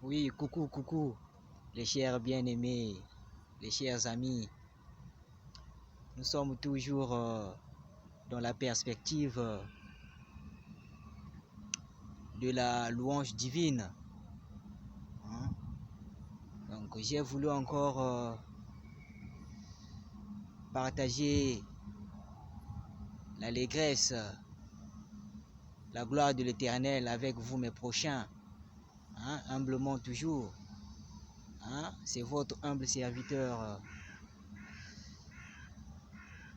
Oui, coucou, coucou, les chers bien-aimés, les chers amis. Nous sommes toujours dans la perspective de la louange divine, hein. Donc, j'ai voulu encore partager l'allégresse, la gloire de l'Éternel avec vous, mes prochains, hein, humblement toujours. Hein. C'est votre humble serviteur,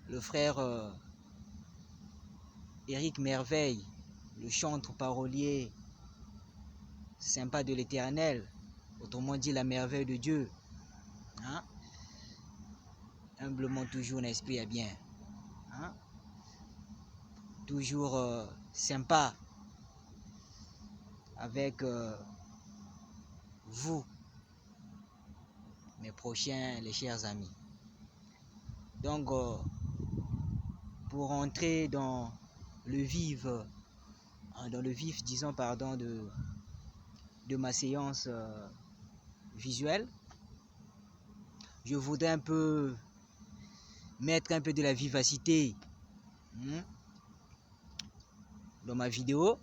le frère Éric Merveille, le chantre parolier sympa de l'Éternel, autrement dit la merveille de Dieu. Hein? Humblement toujours, n'est-ce pas bien? Hein? Toujours sympa avec vous, mes prochains, les chers amis. Donc, pour entrer dans le vif, disons, pardon, de ma séance visuelle, je voudrais un peu mettre un peu de la vivacité dans ma vidéo.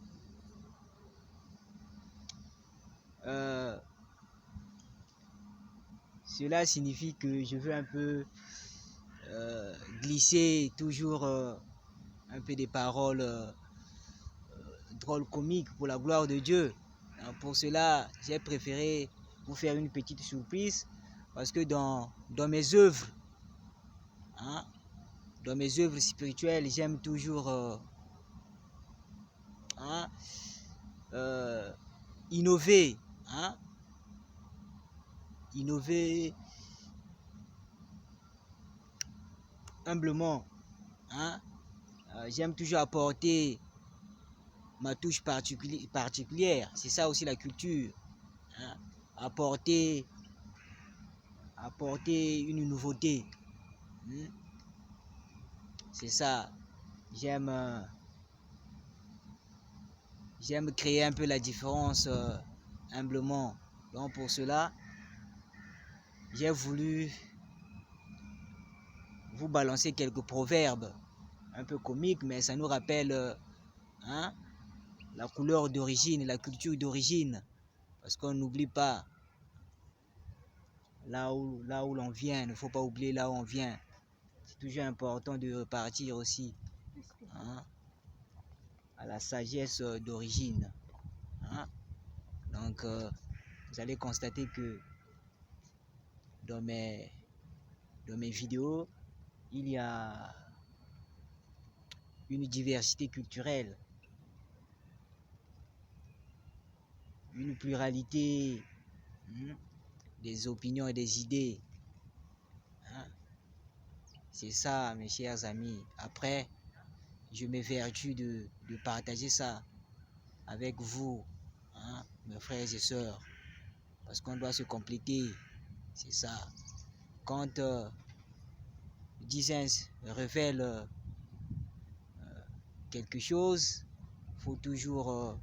Cela signifie que je veux un peu glisser toujours un peu des paroles drôles, comiques pour la gloire de Dieu. Pour cela, j'ai préféré vous faire une petite surprise parce que dans mes œuvres, hein, dans mes œuvres spirituelles, j'aime toujours hein, innover, hein, innover humblement. Hein. J'aime toujours apporter ma touche particulière. C'est ça aussi la culture. Hein. Apporter une nouveauté. C'est ça. J'aime créer un peu la différence humblement. Donc pour cela, j'ai voulu vous balancer quelques proverbes un peu comiques, mais ça nous rappelle hein, la couleur d'origine, la culture d'origine. Parce qu'on n'oublie pas là où l'on vient. Il ne faut pas oublier là où on vient. C'est toujours important de repartir aussi hein, à la sagesse d'origine. Hein. Donc, vous allez constater que dans mes vidéos, il y a une diversité culturelle, une pluralité des opinions et des idées. Hein. C'est ça, mes chers amis. Après, je m'évertue de partager ça avec vous, hein, mes frères et sœurs, parce qu'on doit se compléter. C'est ça. Quand Dizens révèle quelque chose, faut toujours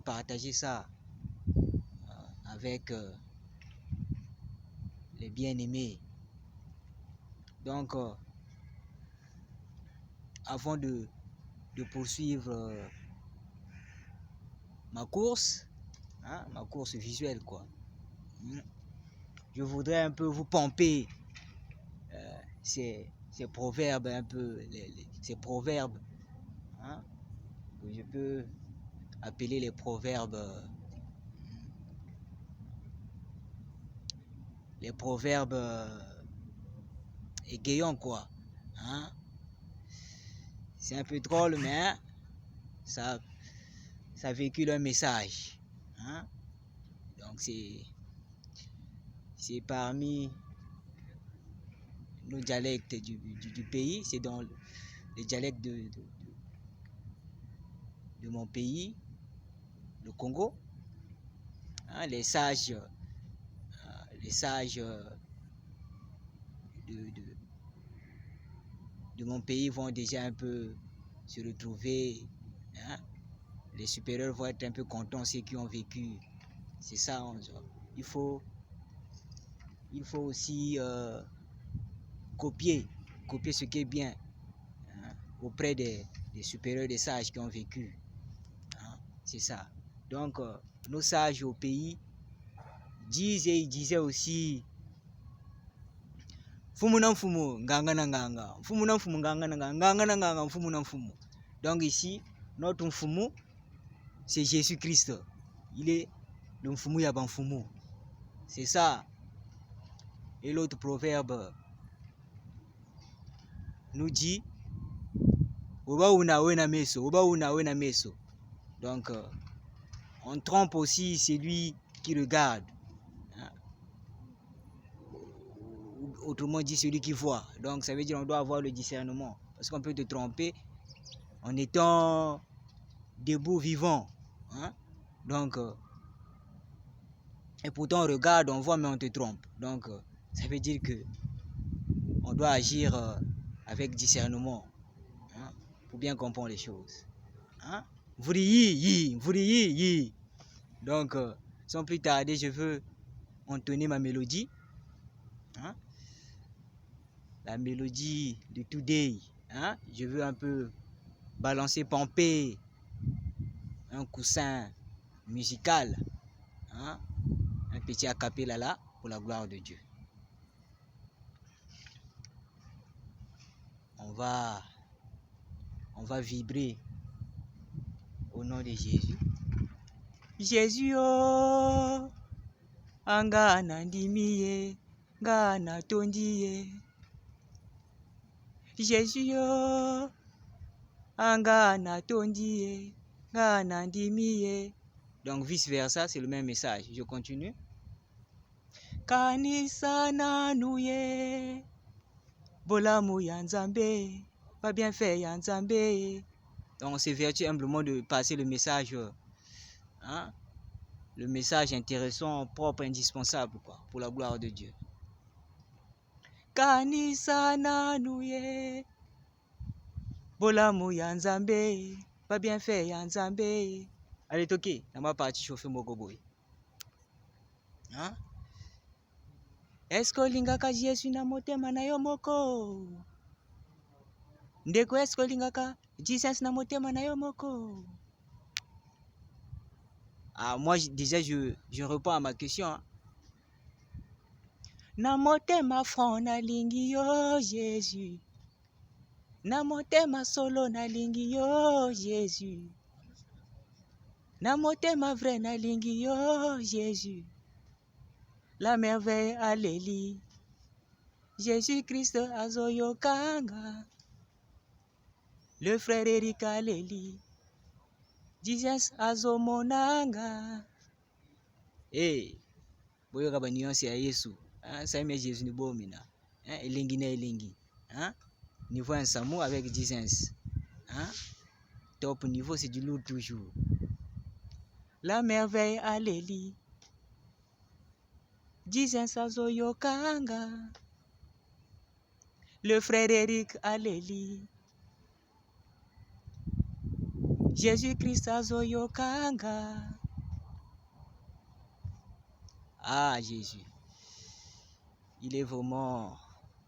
partager ça avec les bien-aimés. Donc, avant de poursuivre ma course, hein, ma course visuelle, quoi, je voudrais un peu vous pomper ces proverbes, un peu, ces proverbes, hein, que je peux appeler les proverbes égayants, quoi. Hein. C'est un peu drôle, mais ça véhicule un message. Hein. Donc c'est parmi nos dialectes du pays, c'est dans les dialectes de mon pays, le Congo. Hein, les sages de mon pays vont déjà un peu se retrouver. Hein. les supérieurs vont être un peu contents, ceux qui ont vécu. C'est ça, il faut aussi copier ce qui est bien, hein, auprès des supérieurs, des sages qui ont vécu. Hein, c'est ça. Donc, nos sages au pays disent, et ils disaient aussi Fumu na mfumu, nganga na nganga. Fumu na mfumu, nganga na nganga. Nganga na nganga, mfumu na mfumu. Donc ici, notre mfumu, c'est Jésus-Christ. Il est le mfumu yaban mfumu. C'est ça. Et l'autre proverbe nous dit Oba una wena meso, oba una wena meso. Donc, on trompe aussi celui qui regarde. Hein? Autrement dit, celui qui voit. Donc, ça veut dire qu'on doit avoir le discernement. Parce qu'on peut te tromper en étant debout, vivant. Hein? Donc, et pourtant on regarde, on voit, mais on te trompe. Donc, ça veut dire que on doit agir avec discernement, hein, pour bien comprendre les choses. Hein? Donc, sans plus tarder, je veux entonner ma mélodie. Hein? La mélodie de Today. Hein? Je veux un peu balancer, pomper un coussin musical. Hein? Un petit acapella là pour la gloire de Dieu. On va vibrer au nom de Jésus. Jésus oh, anga nandimiye, ngana tondiye. Jésus oh, anga natondiye, ngana ndimiye. Donc vice versa, c'est le même message. Je continue. Kanisa nanuye, bolamu ya Nzambe, pas bien fait ya Nzambe. Donc on s'évertue humblement de passer le message, hein, le message intéressant, propre, indispensable, quoi, pour la gloire de Dieu. Kanisa nanuye, bolamu ya Nzambe, pas bien fait ya Nzambe. Allez toquer, on va partir chauffer Mogoboy. Hein? Est-ce que lingaka Jésus na motema na yo moko? Ndeko est-ce que lingaka Jesus na motema na yo moko? Ah, moi déjà je réponds à ma question. Hein. Na motema franc na lingi yo Jésus. Na motema solo na lingi yo Jésus. Na motema vrai na lingi yo Jésus. La merveille alléluia. Jésus-Christ azoyokanga. Le frère Eric alléluia. Jesus azomonanga. Eh, boyoka ba nuance ya Yesu. Hein, ça mais Jésus ni bomina. Hein, elengi na elengi. Hein? Niveau un samu avec Jesus. Hein? Top niveau, c'est du lourd toujours. La merveille alléluia. Jesus azoyokanga. Le frère Eric alléluia. Jésus-Christ azoyokanga. Ah, Jésus. Il est vraiment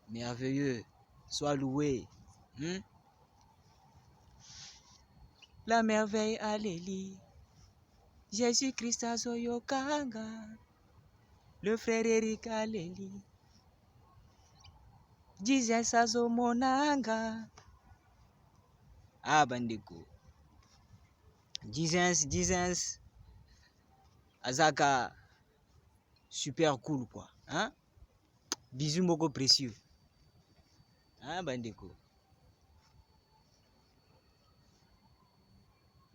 merveilleux. Sois loué. La merveille alléluia. Jésus-Christ azoyokanga. Le frère Eric alléluia. Jesus azomonanga. Ah, bandeko. Jesus azaka super cool quoi. Hein? Bisous moko précieux. Hein, bandeko.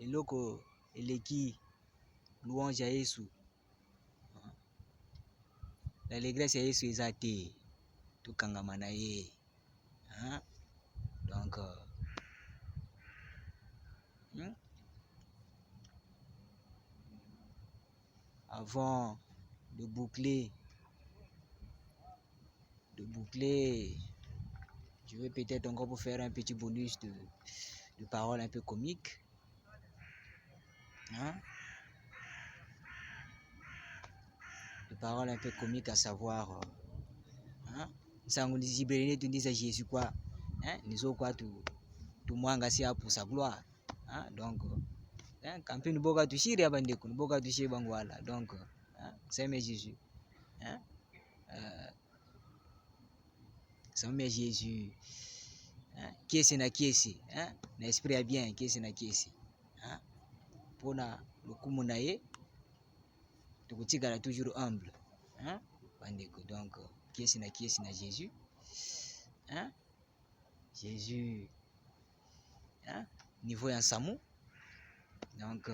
Eloko eleki louange ya Yesu. L'allégresse ya Yesu eza te. Tokangama na ye. Hein? Donc avant de boucler, je vais peut-être encore vous faire un petit bonus de paroles un peu comiques. Hein? Des paroles un peu comiques à savoir. Hein? Ça on dit tu dis à Jésus quoi? Hein? Nous autres quoi tout moins pour sa gloire. Hein? Donc, quand nous boga tu chiri abandeko, nous boga tu chiri bangwala. Donc, c'est mais Jésus. Hein? C'est mais Jésus. Kiesi na kiesi, na esprit ya bien, kiesi na kiesi. Pona lokumu na ye, tukutikala toujours humble. Bandeko, donc, kiesi na Jésus. Jésus, niveau ya Samu. Donc,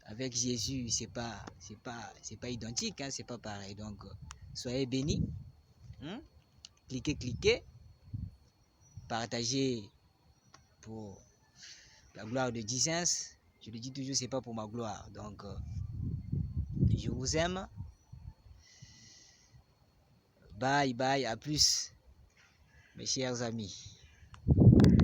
avec Jésus, c'est pas identique, c'est pas pareil. Donc, soyez bénis. Cliquez, partagez pour la gloire de Jesus. Je le dis toujours, c'est pas pour ma gloire. Donc, je vous aime. Bye, à plus, mes chers amis.